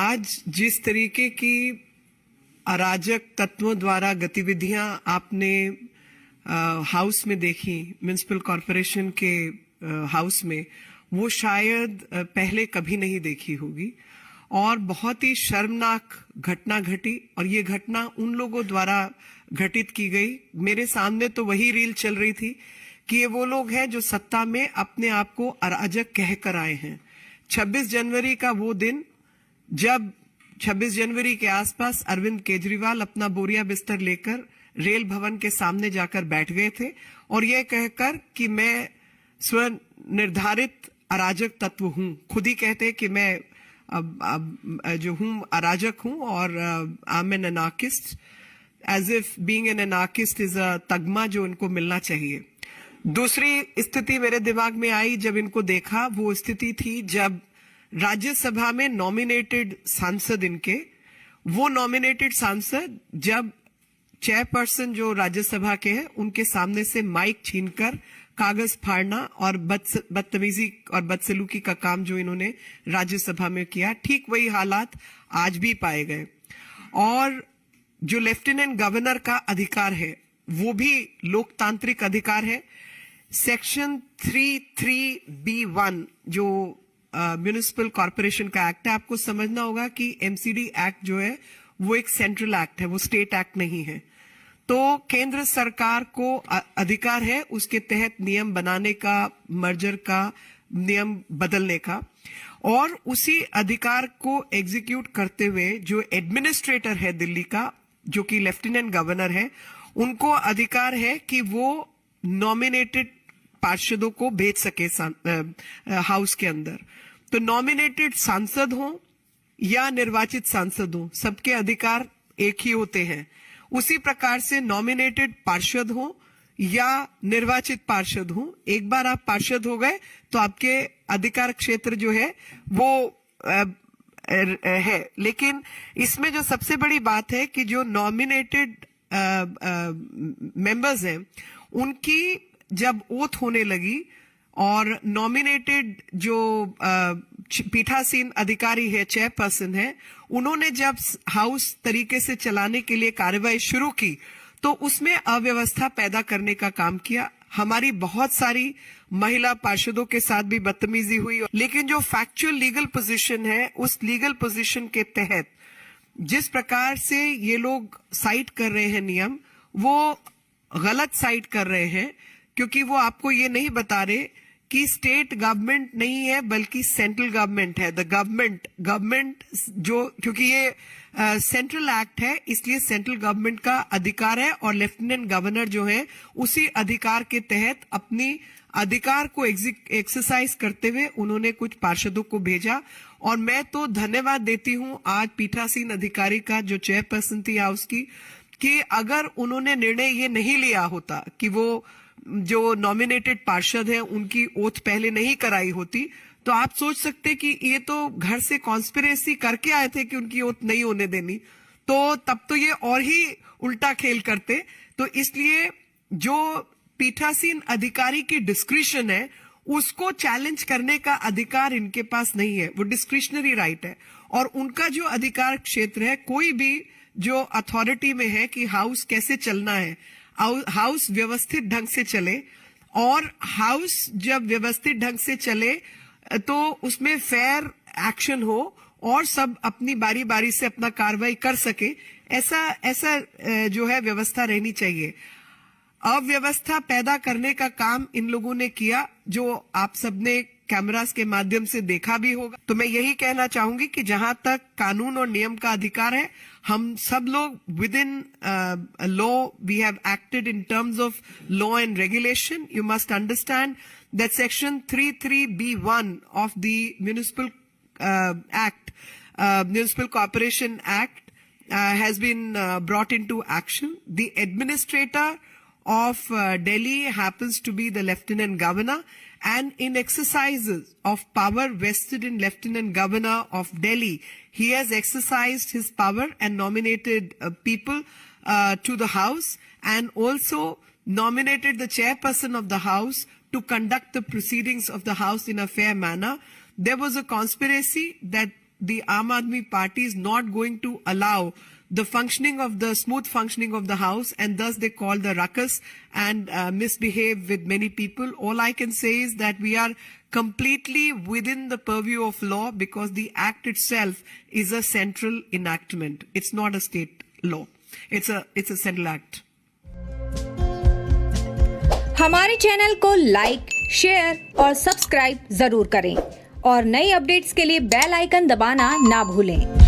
आज जिस तरीके की अराजक तत्वों द्वारा गतिविधियां आपने हाउस में देखी, म्युनिसिपल कॉरपोरेशन के हाउस में, वो शायद पहले कभी नहीं देखी होगी और बहुत ही शर्मनाक घटना घटी। और ये घटना उन लोगों द्वारा घटित की गई। मेरे सामने तो वही रील चल रही थी कि ये वो लोग हैं जो सत्ता में अपने आप को अराजक कहकर आए हैं। 26 जनवरी का वो दिन जब 26 जनवरी के आसपास अरविंद केजरीवाल अपना बोरिया बिस्तर लेकर रेल भवन के सामने जाकर बैठ गए थे और यह कहकर कि मैं स्वनिर्धारित अराजक तत्व हूं। खुद ही कहते हैं कि मैं अब जो हूं अराजक हूं और I am an anarchist, as if being an anarchist is a तगमा जो इनको मिलना चाहिए। दूसरी स्थिति मेरे दिमाग में आई जब इनको देखा, वो स्थिति थी जब राज्यसभा में नॉमिनेटेड सांसद इनके, वो नॉमिनेटेड सांसद जब चेयरपर्सन जो राज्यसभा के हैं उनके सामने से माइक छीनकर कागज फाड़ना और बदतमीजी और बदसलूकी का काम जो इन्होंने राज्यसभा में किया, ठीक वही हालात आज भी पाए गए। और जो लेफ्टिनेंट गवर्नर का अधिकार है वो भी लोकतांत्रिक अधिकार है। सेक्शन 33B1 जो म्युनिसिपल कॉरपोरेशन का एक्ट है, आपको समझना होगा कि एमसीडी एक्ट जो है वो एक सेंट्रल एक्ट है, वो स्टेट एक्ट नहीं है। तो केंद्र सरकार को अधिकार है उसके तहत नियम बनाने का, मर्जर का, नियम बदलने का, और उसी अधिकार को एग्जीक्यूट करते हुए जो एडमिनिस्ट्रेटर है दिल्ली का, जो कि लेफ्टिनेंट गवर्नर है, उनको अधिकार है कि वो नॉमिनेटेड पार्षदों को भेज सके हाउस के अंदर। तो नॉमिनेटेड सांसद हो या निर्वाचित सांसद हो, सबके अधिकार एक ही होते हैं। उसी प्रकार से नॉमिनेटेड पार्षद हो या निर्वाचित पार्षद हो, एक बार आप पार्षद हो गए तो आपके अधिकार क्षेत्र जो है वो है। लेकिन इसमें जो सबसे बड़ी बात है कि जो नॉमिनेटेड मेंबर्स हैं उनकी जब ओथ होने लगी और नॉमिनेटेड जो पीठासीन अधिकारी है, चेयरपर्सन है, उन्होंने जब हाउस तरीके से चलाने के लिए कार्रवाई शुरू की तो उसमें अव्यवस्था पैदा करने का काम किया। हमारी बहुत सारी महिला पार्षदों के साथ भी बदतमीजी हुई। लेकिन जो फैक्चुअल लीगल पोजीशन है, उस लीगल पोजीशन के तहत जिस प्रकार से ये लोग साइट कर रहे हैं नियम, वो गलत साइट कर रहे हैं, क्योंकि वो आपको ये नहीं बता रहे कि स्टेट गवर्नमेंट नहीं है बल्कि सेंट्रल गवर्नमेंट है। द गवर्नमेंट जो, क्योंकि ये सेंट्रल एक्ट है इसलिए सेंट्रल गवर्नमेंट का अधिकार है और लेफ्टिनेंट गवर्नर जो है उसी अधिकार के तहत अपनी अधिकार को एक्सरसाइज करते हुए उन्होंने कुछ पार्षदों को भेजा। और मैं तो धन्यवाद देती हूं आज पीठासीन अधिकारी का, जो चेयरपर्सन थी हाउस की, कि अगर उन्होंने निर्णय ये नहीं लिया होता कि वो जो नॉमिनेटेड पार्षद हैं उनकी ओथ पहले नहीं कराई होती, तो आप सोच सकते कि ये तो घर से कॉन्स्पिरेसी करके आए थे कि उनकी ओथ नहीं होने देनी, तो तब तो ये और ही उल्टा खेल करते। तो इसलिए जो पीठासीन अधिकारी की डिस्क्रिशन है उसको चैलेंज करने का अधिकार इनके पास नहीं है, वो डिस्क्रिशनरी राइट है। और उनका जो अधिकार क्षेत्र है, कोई भी जो अथॉरिटी में है कि हाउस कैसे चलना है, हाउस व्यवस्थित ढंग से चले, और हाउस जब व्यवस्थित ढंग से चले तो उसमें फेयर एक्शन हो और सब अपनी बारी बारी से अपना कार्रवाई कर सके, ऐसा जो है व्यवस्था रहनी चाहिए। अव्यवस्था पैदा करने का काम इन लोगों ने किया, जो आप सबने कैमरास के माध्यम से देखा भी होगा। तो मैं यही कहना चाहूंगी कि जहां तक कानून और नियम का अधिकार है, हम सब लोग within law we have acted in terms of law and regulation. You must understand that section 33B1 of the municipal act, municipal corporation act has been brought into action. The administrator of Delhi happens to be the Lieutenant Governor, and in exercises of power vested in Lieutenant Governor of Delhi, he has exercised his power and nominated people to the House, and also nominated the chairperson of the House to conduct the proceedings of the House in a fair manner. There was a conspiracy that the Aam Aadmi Party is not going to allow the smooth functioning of the House, and thus they call the ruckus and misbehave with many people. All I can say is that we are completely within the purview of law, because the act itself is a central enactment. It's not a state law. It's a central act. हमारे channel को like, share और subscribe जरूर करें और नई updates के लिए bell icon दबाना ना भूलें।